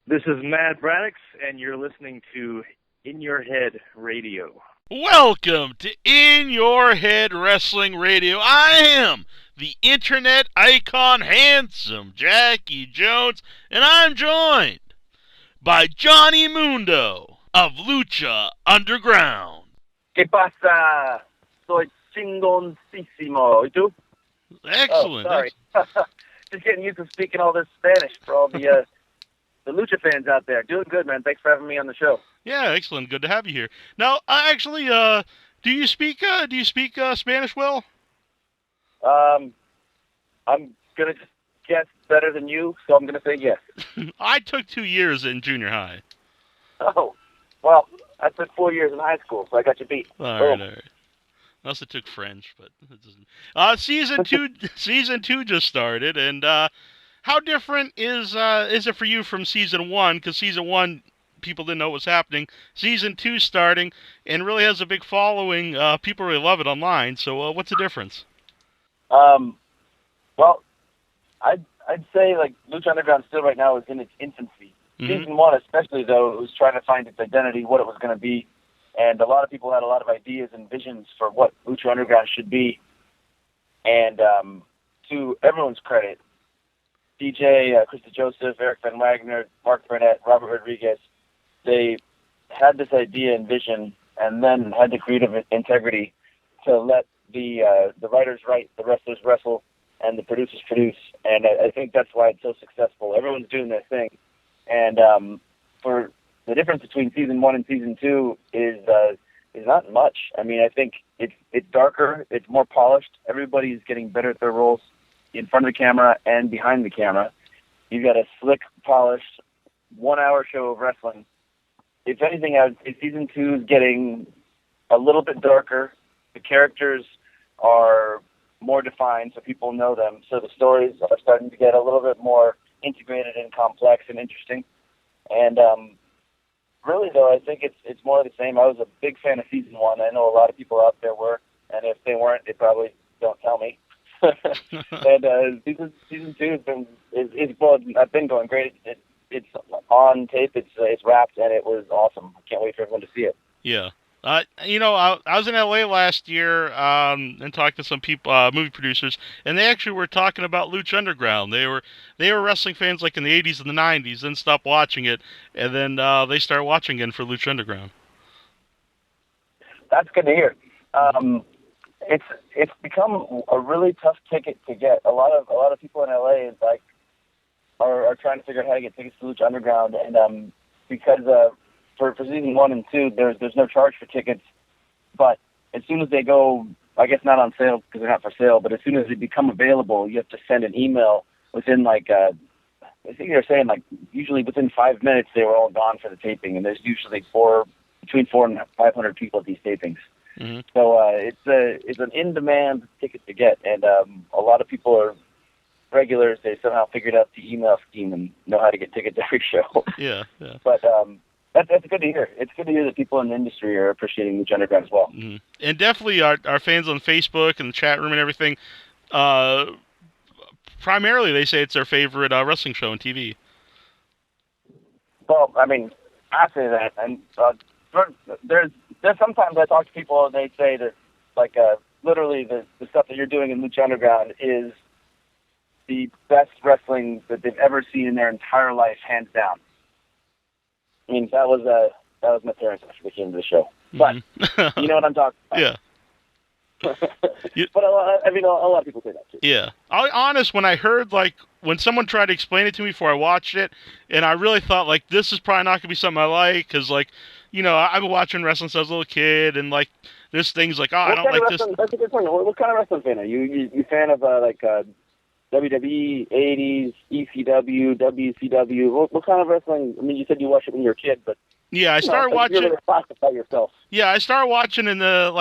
This is Matt Braddock, and you're listening to In Your Head Radio. Welcome to In Your Head Wrestling Radio. I am the internet icon handsome Jackie Jones, and I'm joined by Johnny Mundo of Lucha Underground. ¿Qué pasa? Soy chingoncísimo. ¿Y tú? Excellent. Oh, sorry. Just getting used to speaking all this Spanish for all the Lucha fans out there. Doing good, man. Thanks for having me on the show. Yeah, excellent. Good to have you here. Now, do you speak Spanish well? I'm gonna just guess better than you, so I'm gonna say yes. I took 2 years in junior high. Oh, well, I took 4 years in high school, so I got you beat. All right. I also took French, but it doesn't. Season two just started, and how different is it for you from season one? Because season one, people didn't know what was happening. Season two starting, and really has a big following. People really love it online. So, what's the difference? Well, I'd say like Lucha Underground still right now is in its infancy. Mm-hmm. Season one, especially though, it was trying to find its identity, what it was going to be. And a lot of people had a lot of ideas and visions for what Lucha Underground should be. And to everyone's credit, DJ, Krista Joseph, Eric Van Wagner, Mark Cornette, Robert Rodriguez, they had this idea and vision and then had the creative integrity to let the writers write, the wrestlers wrestle, and the producers produce. And I think that's why it's so successful. Everyone's doing their thing. And for the difference between season one and season two is not much. I mean, I think it's darker, it's more polished. Everybody's getting better at their roles in front of the camera and behind the camera. You've got a slick, polished, 1 hour show of wrestling. If anything, I would say season two is getting a little bit darker. The characters are more defined, so people know them. So the stories are starting to get a little bit more integrated and complex and interesting. And really, though, I think it's more of the same. I was a big fan of season one. I know a lot of people out there were, and if they weren't, they probably don't tell me. And season two has been I've been going great. It's on tape. It's wrapped, and it was awesome. I can't wait for everyone to see it. Yeah. I was in LA last year and talked to some people, movie producers, and they actually were talking about Lucha Underground. They were wrestling fans like in the 80s and the 90s, then stopped watching it, and then they started watching again for Lucha Underground. That's good to hear. It's become a really tough ticket to get. A lot of people in LA are trying to figure out how to get tickets to Lucha Underground, and because for season one and two, there's no charge for tickets, but as soon as they go, I guess not on sale because they're not for sale, but as soon as they become available, you have to send an email within I think they're saying usually within 5 minutes they were all gone for the taping, and there's usually between 400 and 500 people at these tapings. Mm-hmm. So it's an in-demand ticket to get, and a lot of people are regulars. They somehow figured out the email scheme and know how to get tickets every show. Yeah. But that's good to hear. It's good to hear that people in the industry are appreciating Lucha Underground as well. Mm-hmm. And definitely our fans on Facebook and the chat room and everything, primarily they say it's their favorite wrestling show on TV. Well, I mean, I say that, and there's sometimes I talk to people and they say that literally the stuff that you're doing in Lucha Underground is the best wrestling that they've ever seen in their entire life, hands down. I mean, that was my parents after they came to the show. But you know what I'm talking about. Yeah. But a lot of people say that too. Yeah. I'll be honest, when I heard, when someone tried to explain it to me before I watched it, and I really thought, this is probably not going to be something I like, because, I've been watching wrestling since I was a little kid, and, there's things I don't like this. That's a good point. What kind of wrestling fan are you? You fan of, WWE, 80s, ECW, WCW? What kind of wrestling? I mean, you said you watched it when you were a kid, but yeah, I started watching. You're classify yourself. Yeah, I started watching in the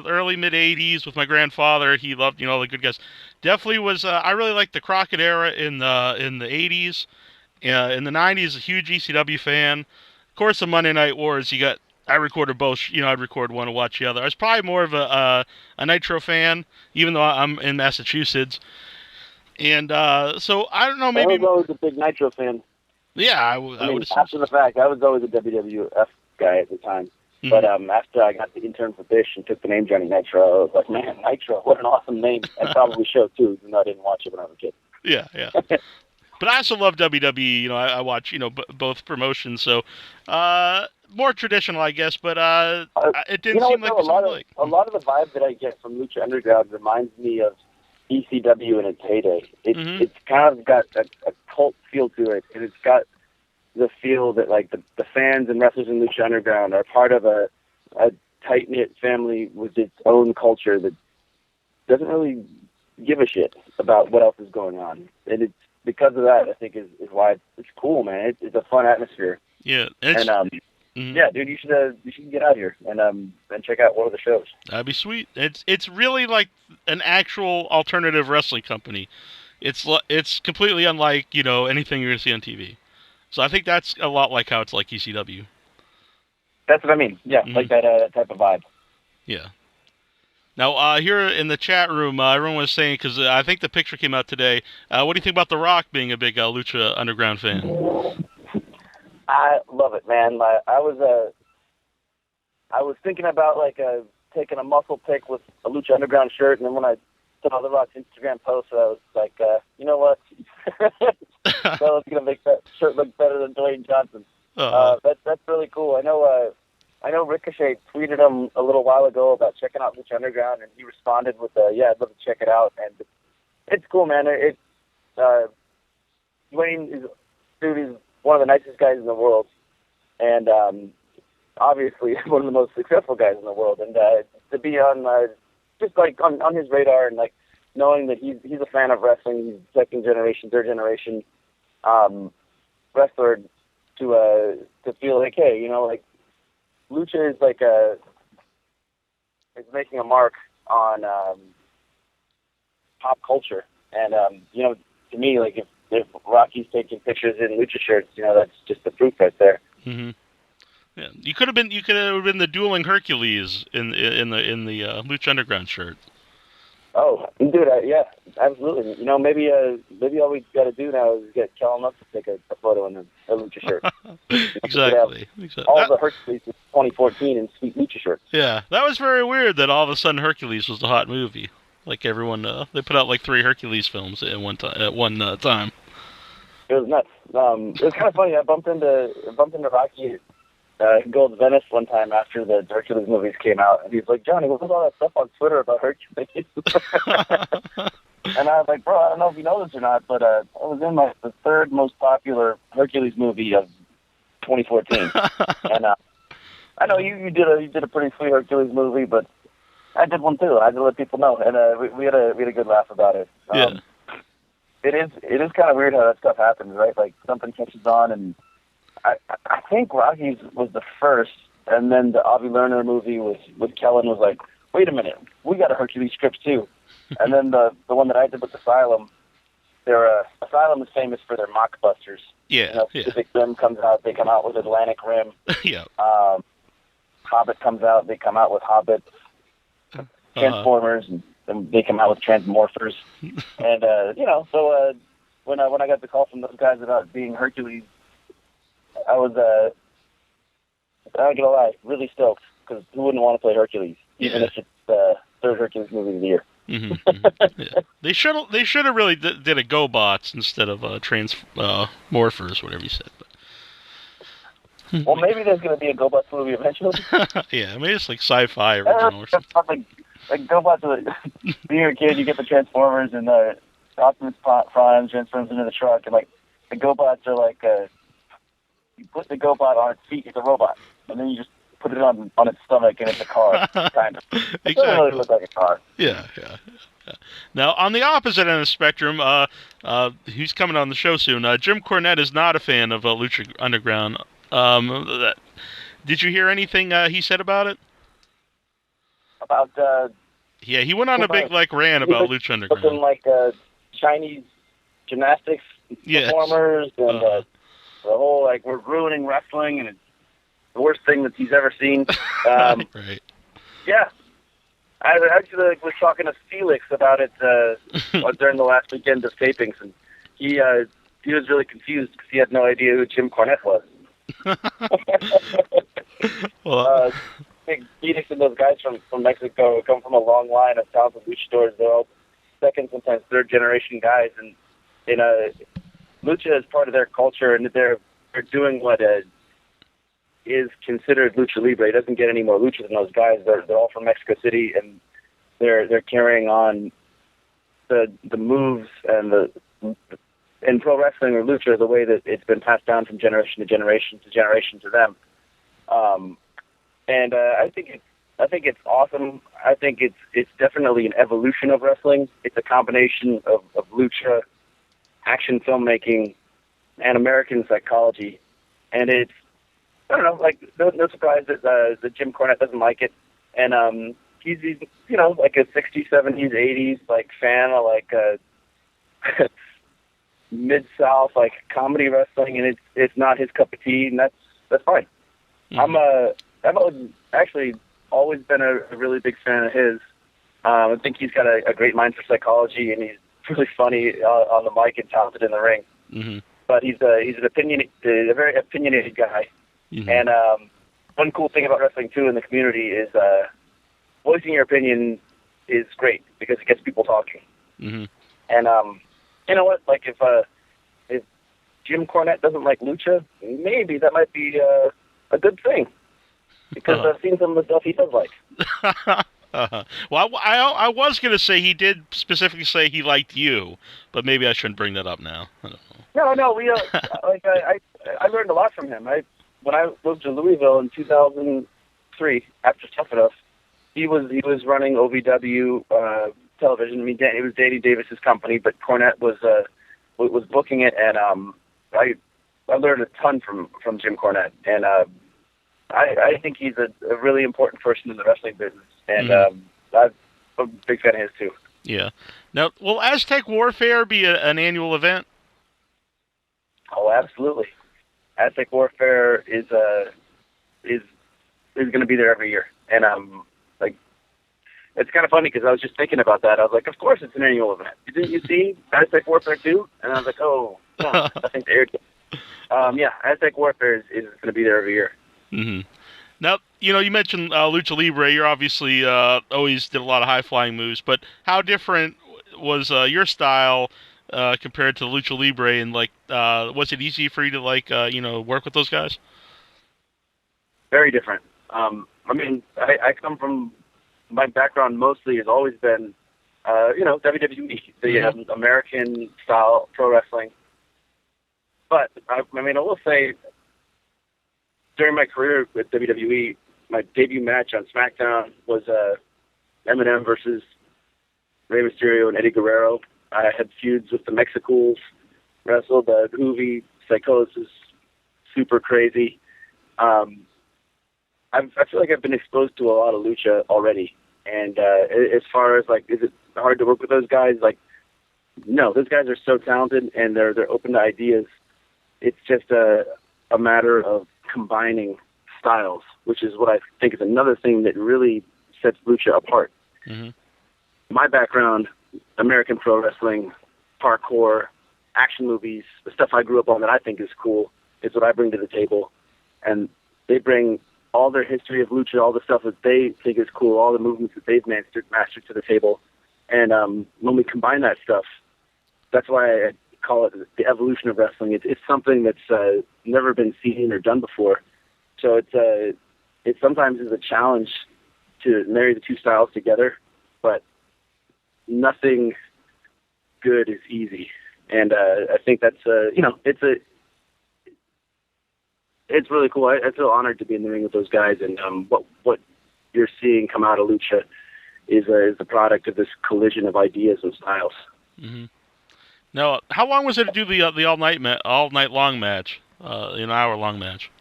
early mid '80s with my grandfather. He loved all the good guys. Definitely was. I really liked the Crockett era in the '80s. In the '90s, a huge ECW fan. Of course, the Monday Night Wars. I recorded both. I'd record one and watch the other. I was probably more of a Nitro fan, even though I'm in Massachusetts. And so I don't know. Maybe I was always a big Nitro fan. Yeah, I mean, would assume after the fact, I was always a WWF guy at the time. Mhm. But after I got the intern for Bish and took the name Johnny Nitro, I was like, man, Nitro, what an awesome name. And probably show, too, even though I didn't watch it when I was a kid. Yeah, yeah. But I also love WWE. You know, I watch both promotions, so more traditional, I guess. But it didn't seem like a lot of the vibe that I get from Lucha Underground reminds me of ECW in its heyday. It's kind of got a cult feel to it, and it's got the feel that like the fans and wrestlers in Lucha Underground are part of a tight knit family with its own culture that doesn't really give a shit about what else is going on, and it's because of that I think is why it's cool, man. It's a fun atmosphere. Yeah, yeah, dude, you should get out here and check out one of the shows. That'd be sweet. It's really like an actual alternative wrestling company. It's completely unlike anything you're gonna see on TV. So I think that's a lot like how it's like ECW. That's what I mean. Yeah, like that type of vibe. Yeah. Now, here in the chat room, everyone was saying, because I think the picture came out today, what do you think about The Rock being a big Lucha Underground fan? I love it, man. I was thinking about taking a muscle pic with a Lucha Underground shirt, and then when I saw The Rock's Instagram post, I was like, you know what? That was gonna make that shirt look better than Dwayne Johnson. That's really cool. I know Ricochet tweeted him a little while ago about checking out Lucha Underground, and he responded with, yeah, I'd love to check it out. And it's cool, man. Dwayne is one of the nicest guys in the world, and obviously one of the most successful guys in the world. And to be on just like on his radar, and like knowing that he's a fan of wrestling, he's second generation, third generation wrestler, to feel like, hey, like Lucha is like is making a mark on pop culture, and to me, like if Rocky's taking pictures in Lucha shirts, that's just the proof right there. Mm-hmm. Yeah, you could have been the dueling Hercules in the Lucha Underground shirt. Oh, dude, yeah, absolutely. Maybe all we got to do now is get Kellen up to take a photo in a Lucha shirt. Exactly. All the Hercules in 2014 in sweet Lucha shirts. Yeah, that was very weird that all of a sudden Hercules was the hot movie. Like everyone, they put out like 3 Hercules films at one time. It was nuts. It was kind of funny. I bumped into Rocky at Gold's Venice one time after the Hercules movies came out, and he's like, Johnny, what was all that stuff on Twitter about Hercules? And I was like, bro, I don't know if you know this or not, but I was in the 3rd most popular Hercules movie of 2014. And I know you did a pretty sweet Hercules movie, but I did one too. I had to let people know, and we had a good laugh about it. Yeah. It is kind of weird how that stuff happens, right? Like something catches on, and I think Rocky's was the first, and then the Avi Lerner movie with Kellen was like, wait a minute, we got a Hercules script too. And then the one that I did with Asylum, Asylum is famous for their mockbusters. Yeah, Pacific Rim comes out, they come out with Atlantic Rim. Yeah. Hobbit comes out, they come out with Hobbit. Transformers, and they come out with Transmorphers. And so when I got the call from those guys about being Hercules, I was I'm not gonna lie, really stoked, because who wouldn't want to play Hercules, even if it's the 3rd Hercules movie of the year. Mm-hmm. Yeah. They should have really did a GoBots instead of Transmorphers, whatever you said. But well, maybe there's gonna be a GoBots movie eventually. Yeah, maybe it's like sci-fi original or something. Like GoBots, being a kid, you get the Transformers, and Optimus Prime transforms into the truck, and like the GoBots are like you put the GoBot on its feet, it's a robot, and then you just put it on its stomach, and it's a car, kind of. It doesn't really look like a car. Yeah. Now, on the opposite end of the spectrum, who's coming on the show soon, Jim Cornette is not a fan of Lucha Underground. Did you hear anything he said about it? About yeah, he went on a big rant about Lucha Underground. Looking like Chinese gymnastics performers, and the whole we're ruining wrestling, and it's the worst thing that he's ever seen. Right. Yeah, I actually was talking to Felix about it during the last weekend of tapings, and he he was really confused because he had no idea who Jim Cornette was. Well, Big Phoenix and those guys from Mexico come from a long line of talented luchadors. They're all second, sometimes third generation guys, and lucha is part of their culture, and they're doing what is considered lucha libre. It doesn't get any more lucha than those guys. They're all from Mexico City, and they're carrying on the moves and in pro wrestling or lucha the way that it's been passed down from generation to generation to them. And I think it's awesome. I think it's definitely an evolution of wrestling. It's a combination of lucha, action filmmaking, and American psychology. And it's, I don't know, like no surprise that Jim Cornette doesn't like it. And he's like a 60s, 70s, 80s like fan of like mid-south like comedy wrestling, and it's not his cup of tea, and that's fine. Mm-hmm. I've actually always been a really big fan of his. I think he's got a great mind for psychology, and he's really funny on the mic and talented in the ring. Mm-hmm. But he's a very opinionated guy. Mm-hmm. And one cool thing about wrestling too in the community is voicing your opinion is great because it gets people talking. Mm-hmm. And you know what? Like if Jim Cornette doesn't like lucha, maybe that might be a good thing. Because I've seen some of the stuff he does like. Well, I was going to say he did specifically say he liked you, but maybe I shouldn't bring that up now. I don't know. No, we I learned a lot from him. When I moved to Louisville in 2003, after Tough Enough, he was running OVW television. I mean, it was Danny Davis's company, but Cornette was booking it, and I learned a ton from Jim Cornette, and I think he's a really important person in the wrestling business, and I'm a big fan of his too. Yeah. Now, will Aztec Warfare be an annual event? Oh, absolutely. Aztec Warfare is going to be there every year, and like, it's kind of funny because I was just thinking about that. I was like, of course it's an annual event. Didn't you see Aztec Warfare 2? And I was like, oh, no, I think they aired it. Yeah, Aztec Warfare is going to be there every year. Mm-hmm. Now, you mentioned Lucha Libre. You're obviously always did a lot of high-flying moves, but how different was your style compared to Lucha Libre? And, like, was it easy for you to, like, work with those guys? Very different. I mean, I come from, my background mostly has always been, WWE, the American-style pro wrestling. But, I will say, during my career with WWE, my debut match on SmackDown was Eminem versus Rey Mysterio and Eddie Guerrero. I had feuds with the Mexicools, wrestled Hoovy, Psychosis, Super Crazy. I feel like I've been exposed to a lot of lucha already. And as far as, like, is it hard to work with those guys? Like, no, those guys are so talented, and they're open to ideas. It's just a matter of combining styles, which is what I think is another thing that really sets lucha apart. Mm-hmm. My background, American pro wrestling, parkour, action movies, the stuff I grew up on that I think is cool, is what I bring to the table. And they bring all their history of lucha, all the stuff that they think is cool, all the movements that they've mastered to the table. And when we combine that stuff, that's why I call it the evolution of wrestling. It's something that's never been seen or done before. So it sometimes is a challenge to marry the two styles together, but nothing good is easy. And I think that's it's really cool. I feel honored to be in the ring with those guys, and what you're seeing come out of lucha is the product of this collision of ideas and styles. Mm-hmm. Now, how long was it to do the all night long match, an hour-long match?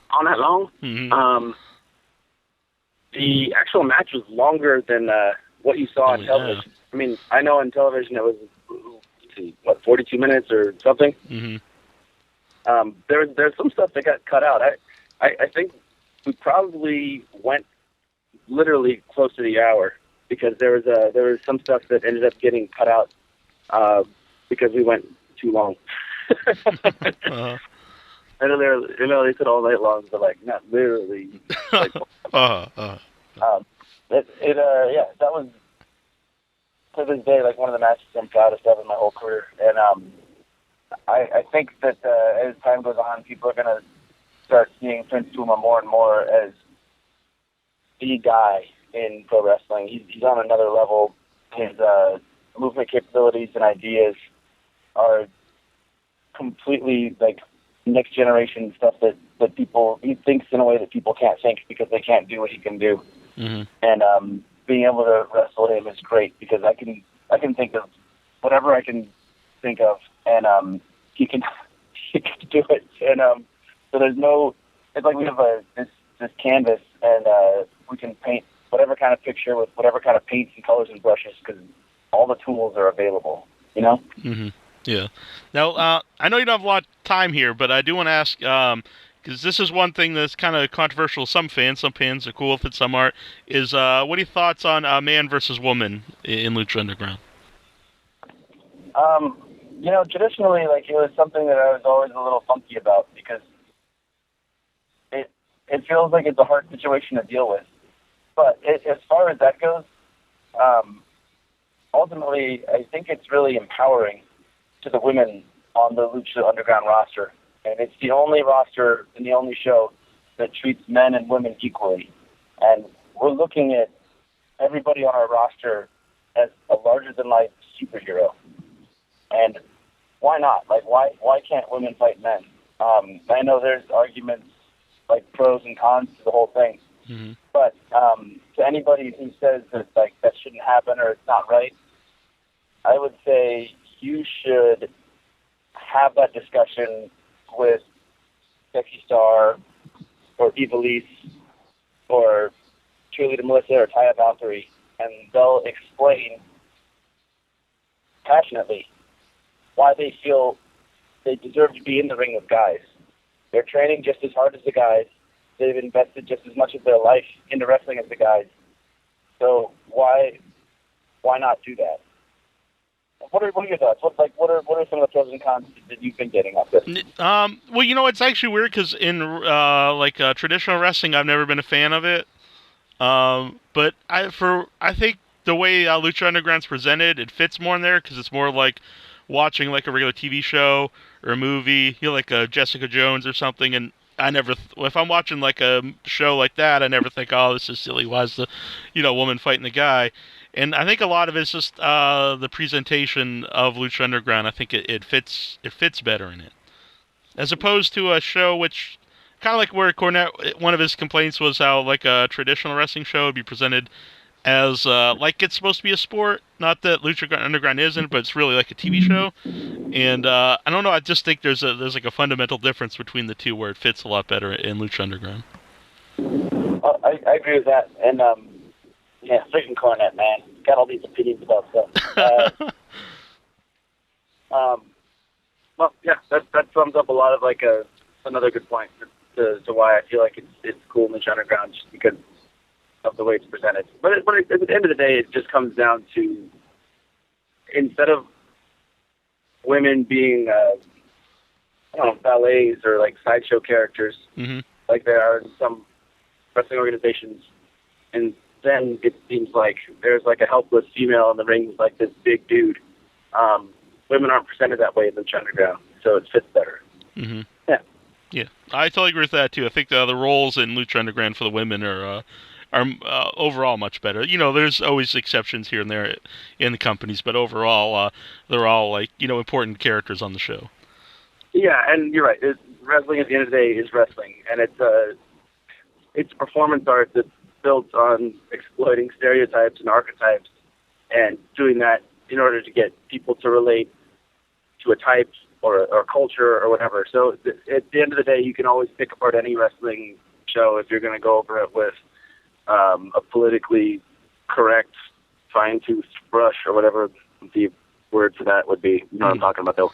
All night long? Mm-hmm. The actual match was longer than what you saw on television. Yeah. I mean, I know on television it was 42 minutes or something. Mm-hmm. There's some stuff that got cut out. I think we probably went literally close to the hour because there was some stuff that ended up getting cut out because we went too long. I know they said all night long, but like not literally. Like, that was to this day like one of the matches I'm proudest of in my whole career, and I think that as time goes on, people are gonna start seeing Prince Puma more and more as the guy in pro wrestling. He's on another level. His movement capabilities and ideas are completely like next generation stuff that he thinks in a way that people can't think because they can't do what he can do. Mm-hmm. And being able to wrestle him is great because I can think of whatever I can think of, and he can do it. And so there's no, it's like we have this canvas, and we can paint whatever kind of picture with whatever kind of paints and colors and brushes because all the tools are available. You know. Mm-hmm. Yeah. Now, I know you don't have a lot of time here, but I do want to ask, because this is one thing that's kind of controversial. Some fans are cool with it, some aren't. Is what are your thoughts on man versus woman in Lucha Underground? Traditionally, like it was something that I was always a little funky about because it feels like it's a hard situation to deal with. But as far as that goes, ultimately, I think it's really empowering to the women on the Lucha Underground roster. And it's the only roster and the only show that treats men and women equally. And we're looking at everybody on our roster as a larger-than-life superhero. And why not? Like, why can't women fight men? I know there's arguments, like pros and cons to the whole thing. Mm-hmm. But to anybody who says that like that shouldn't happen or it's not right, I would say you should have that discussion with Sexy Star or Evilise or Cheerleader Melissa or Taya Valkyrie, and they'll explain passionately why they feel they deserve to be in the ring with guys. They're training just as hard as the guys. They've invested just as much of their life into wrestling as the guys. So why not do that? What are your thoughts? What are some of the pros and cons that you've been getting up with? Well, it's actually weird because in traditional wrestling, I've never been a fan of it. But I think the way Lucha Underground's presented, it fits more in there because it's more like watching like a regular TV show or a movie, like a Jessica Jones or something. And I never, if I'm watching like a show like that, I never think, oh, this is silly. Why is the, woman fighting the guy? And I think a lot of it's just the presentation of Lucha Underground. I think it fits better in it, as opposed to a show which kind of like where Cornette, one of his complaints was how like a traditional wrestling show would be presented as like it's supposed to be a sport. Not that Lucha Underground isn't, but it's really like a TV show. And I don't know. I just think there's like a fundamental difference between the two where it fits a lot better in Lucha Underground. I agree with that, and yeah, freaking Cornette, man, got all these opinions about stuff. Well, yeah, that sums up a lot of like another good point to why I feel like it's cool in Lucha Underground just because of the way it's presented. But at the end of the day, it just comes down to instead of women being ballets or like sideshow characters, mm-hmm. like there are in some wrestling organizations, and then it seems like there's like a helpless female in the ring with like this big dude. Women aren't presented that way in the Underground, so it fits better. Mm-hmm. Yeah. Yeah, I totally agree with that too. I think the roles in Lucha Underground for the women are overall much better. There's always exceptions here and there in the companies, but overall, they're all like important characters on the show. Yeah, and you're right. Wrestling at the end of the day is wrestling, and it's performance art that's built on exploiting stereotypes and archetypes, and doing that in order to get people to relate to a type or culture or whatever. So at the end of the day, you can always pick apart any wrestling show if you're going to go over it with a politically correct fine-tooth brush or whatever the word for that would be. You know what I'm talking about, though.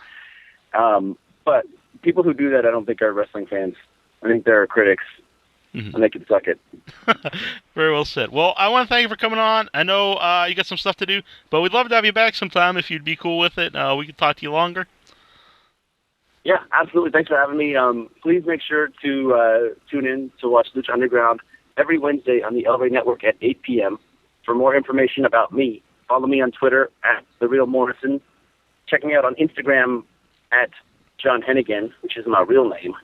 But people who do that, I don't think are wrestling fans. I think they're critics, and they can suck it. Very well said. Well, I want to thank you for coming on. I know you got some stuff to do, but we'd love to have you back sometime if you'd be cool with it. We could talk to you longer. Yeah, absolutely. Thanks for having me. Please make sure to tune in to watch Lucha Underground every Wednesday on the El Rey Network at 8 p.m. For more information about me, follow me on Twitter at TheRealMorrison. Check me out on Instagram at John Hennigan, which is my real name.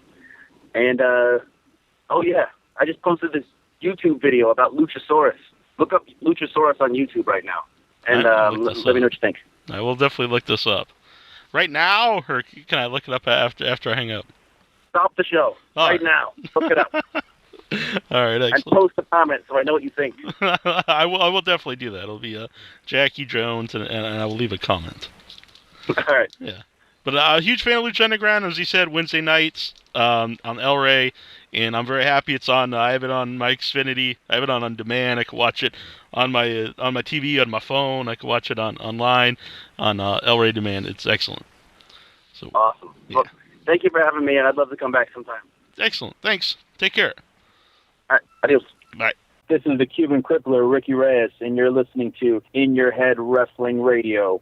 And, oh yeah, I just posted this YouTube video about Luchasaurus. Look up Luchasaurus on YouTube right now. And let me know what you think. I will definitely look this up. Right now, or can I look it up after I hang up? Stop the show right now. Look it up. All right, excellent. And post a comment so I know what you think. I will definitely do that. It'll be Jackie Jones, and I will leave a comment. All right. Yeah. But a huge fan of Lucha Underground, as he said, Wednesday nights on El Rey, and I'm very happy it's on. I have it on my Xfinity. I have it on demand. I can watch it on my TV, on my phone. I can watch it online on El Rey Demand. It's excellent. So awesome. Yeah. Well, thank you for having me, and I'd love to come back sometime. Excellent. Thanks. Take care. All right. Adios. Bye. This is the Cuban Crippler, Ricky Reyes, and you're listening to In Your Head Wrestling Radio.